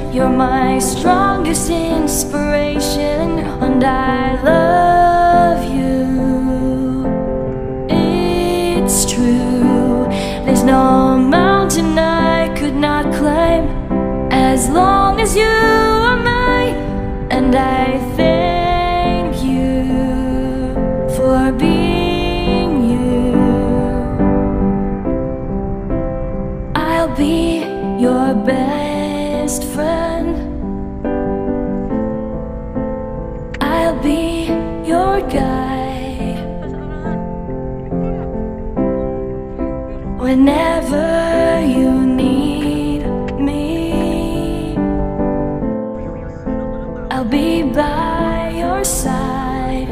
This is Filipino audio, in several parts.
you're my strongest inspiration, and I love you. It's true, there's no mountain I could not climb as long as you are mine, and I thank you for being you. I'll be your best friend. I'll be your guide whenever you need me. I'll be by your side.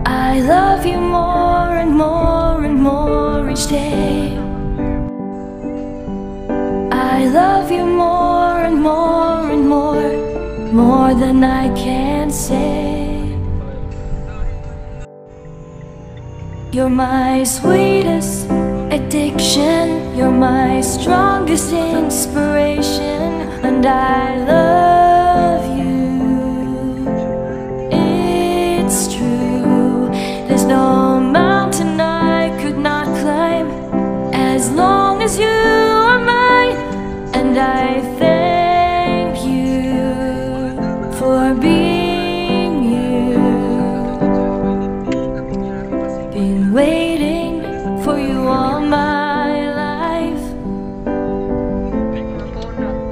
I love you more and more and more each day. I love you more and more and more than I can say. You're my sweetest addiction, you're my strongest inspiration, and I love you. It's true, there's no mountain I could not climb as long as you are mine, and I thank you for being you. Been waiting for you all my life.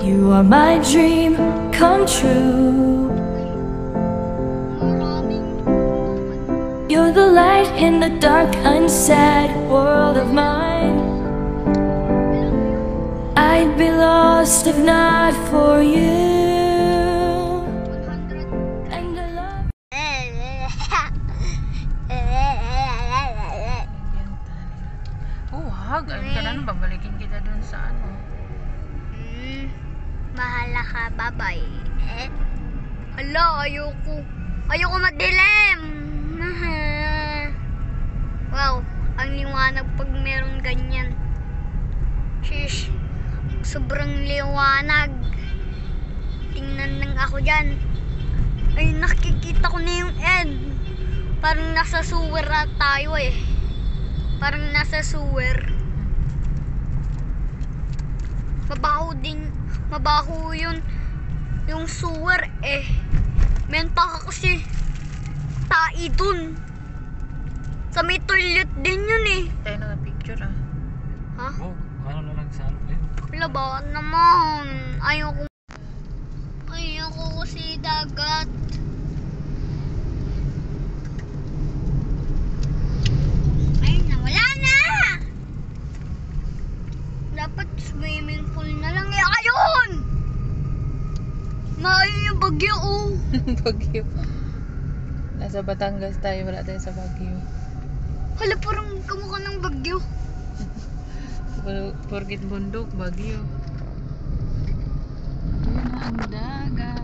You are my dream come true. You're the light in the dark, unsad world of mine. I'd be lost if not for you. And I love Hag, ano, babalikin kita dun sa ano. Mahala ka, bye-bye. Hala, ayoko madilim. Wow, ang liwanag pag meron ganyan. Shish, sobrang liwanag. Tingnan lang ako dyan. Ay, nakikita ko na yung end. Parang nasa sewer at tayo eh. Parang nasa sewer. Mabaho yun yung sewer eh. Menta ka kasi tai dun. Sa may toilet din yun eh. Tayo na picture ah. Ha? Oh, ano na lang sa ano yun? Wala ba naman? Ayoko kasi dagat. Ay, nawala na! Dapat swimming pool na lang eh. Ayun! Ayun yung bagyo oh. Bagyo. Nasa Batangas tayo, wala tayo sa Baguio. Hala, parang kamukha ng bagyo. Porkit bundok, Baguio. Ayun na ang dagat.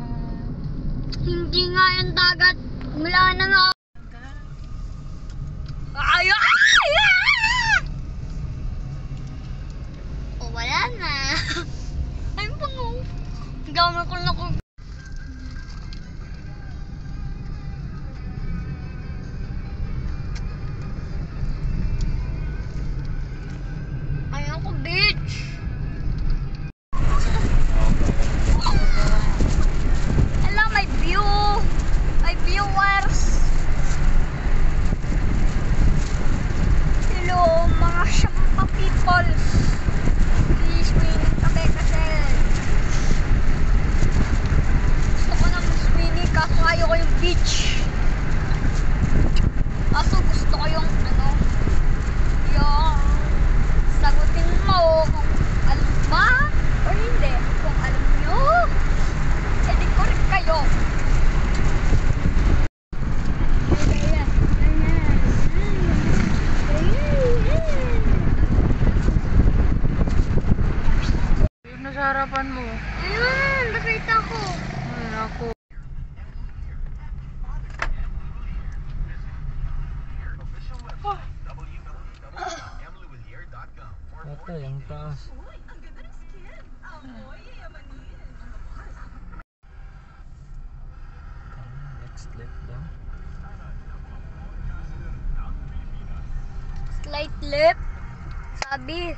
Hindi nga yung dagat. Wala na nga. Ay! Oh, wala na. Ay, pango. Gamit ko na ko. Ayoko, bitch. Hello, my viewers. Hello, mga Shampa people. Please, winning kami kasi gusto ko na mas-winning kaso ayaw ko yung beach. Kaso gusto ko yung yung sagutin mo kung alam ba o hindi. Kung alam nyo, edi correct kayo. Yun na sa harapan mo. Ayun, nakita ko. Ayun ako. Ito, yung taas. left daw. Slight left. Sabi.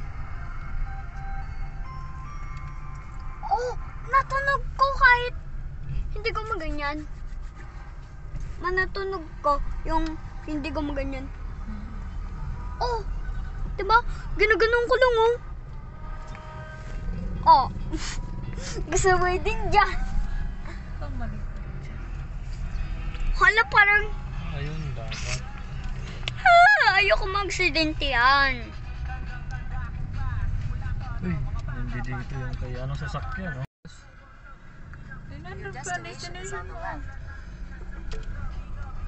Oh, natunog ko kahit hindi ko maganyan. Manatunog ko yung hindi ko maganyan. Oh, diba? Ginaganon ko lang oh. Oh. Gusto mo din dyan. Hala, parang Ayun, dapat. ayoko mag-aksidente yan. Uy, hindi dito yung kay anong sasakyan, no?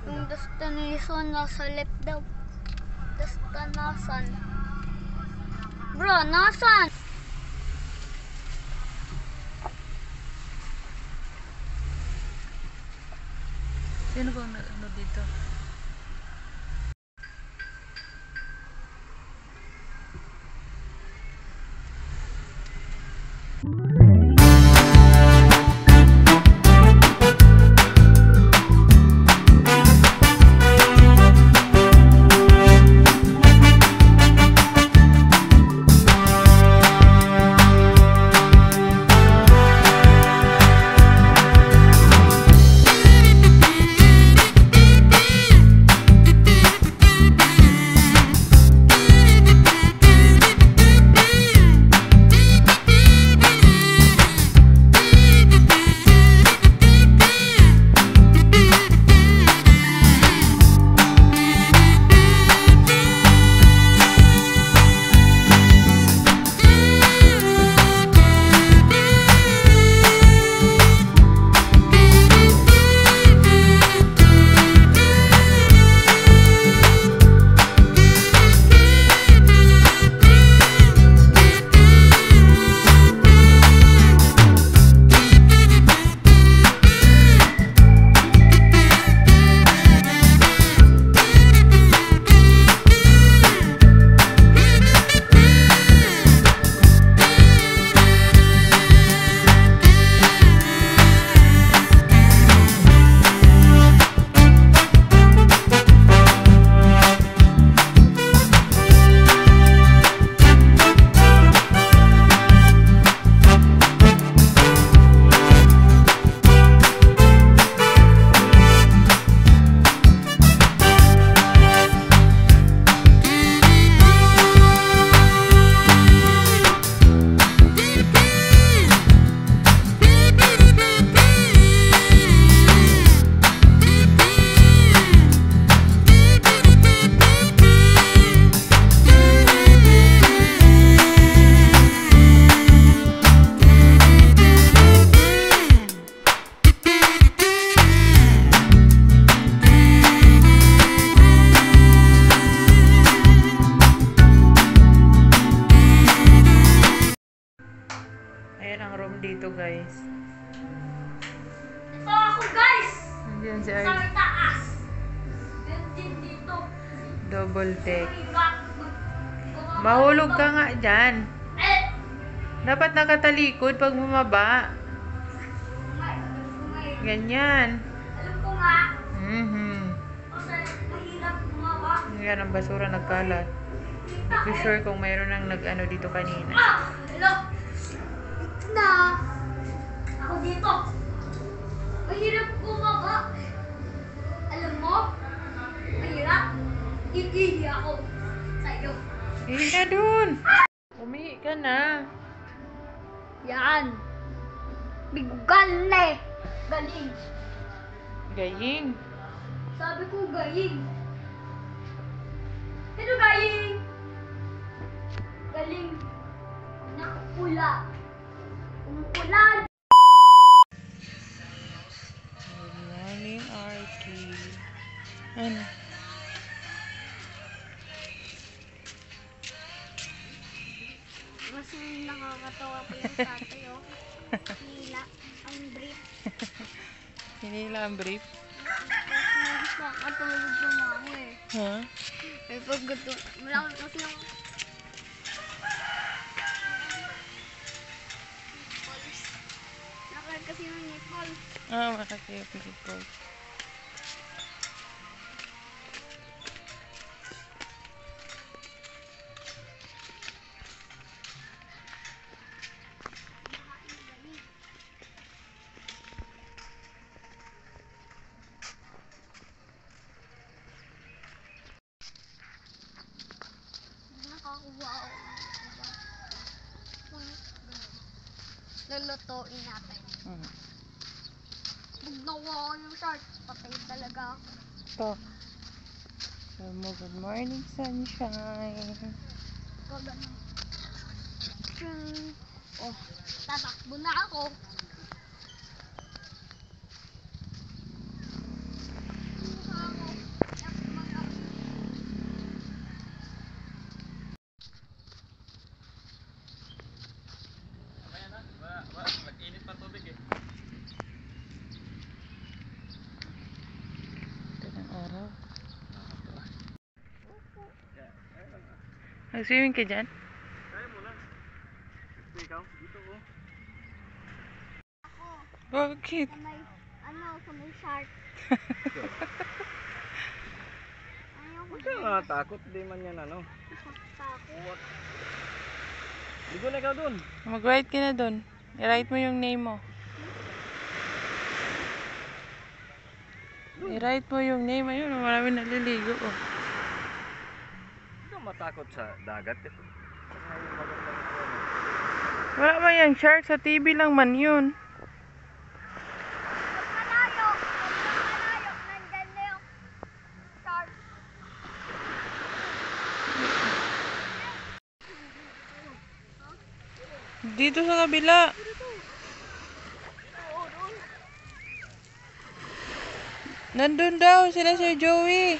Yung destination nasa left daw. Destination. Bro, nasan? Sino bang ano dito? Ayan ang room dito, guys. Ito ako, guys! Nandiyan si Sa Art. taas. Din dito. Double deck. Mahulog Mahulog ka nga dyan. Eh! Dapat nakatalikod pag bumaba. Ganyan. Alam ko nga. Kasi mahirap bumaba. Yan ang basura nagkalat. Hindi ko sure kung mayroon nang nag-ano dito kanina. Ah! Hello! Ito na. Ako dito. Mahirap bumaba. Alam mo? Mahirap. Iihi ako. Sa'yo. Hindi na dun. Umihi ka na. Yan. Bigal na eh. Galing. Gaying. Sabi ko galing. Ano galing? Galing. Nakapula. Umuulan. Good morning, Arky. Ano? Mas nakakatawa pa yung tatay, oh. Hila ang brief. Hinila ang brief. Mas nakakatulog pa ako eh. Ha? Eh pag gusto, malaki kasi yung... Malaki kasi yung nipple. Ah, makakaya people. lulutuin natin. Hmm. Pag nakuha ko yung shark, patay talaga ako. Ito. Sabi mo, good morning, sunshine. Gagano. Tring. Oh, tatakbo na ako. Mukha ko. Yak, mga. Nag-init pa tubig eh. Ito ng araw. Nag-swimming ka dyan? Kaya mo lang. Ikaw, dito ko. Ako. Bakit? Sa may shark. Ayaw ko Huwag ka nga takot, di man yan ano. takot. Ligo na ikaw dun. Mag-write ka na dun. I-write mo yung name mo. I-write mo yung name. Ayun, marami naliligo. Oh. Hindi ka matakot sa dagat. Ito. Ayun, magandang ano. Wala ba yung shark? Sa TV lang man yun. Malayo. Malayo. Nandyan na yung shark. Dito sa kabila. Nandun daw sila Sir Joey.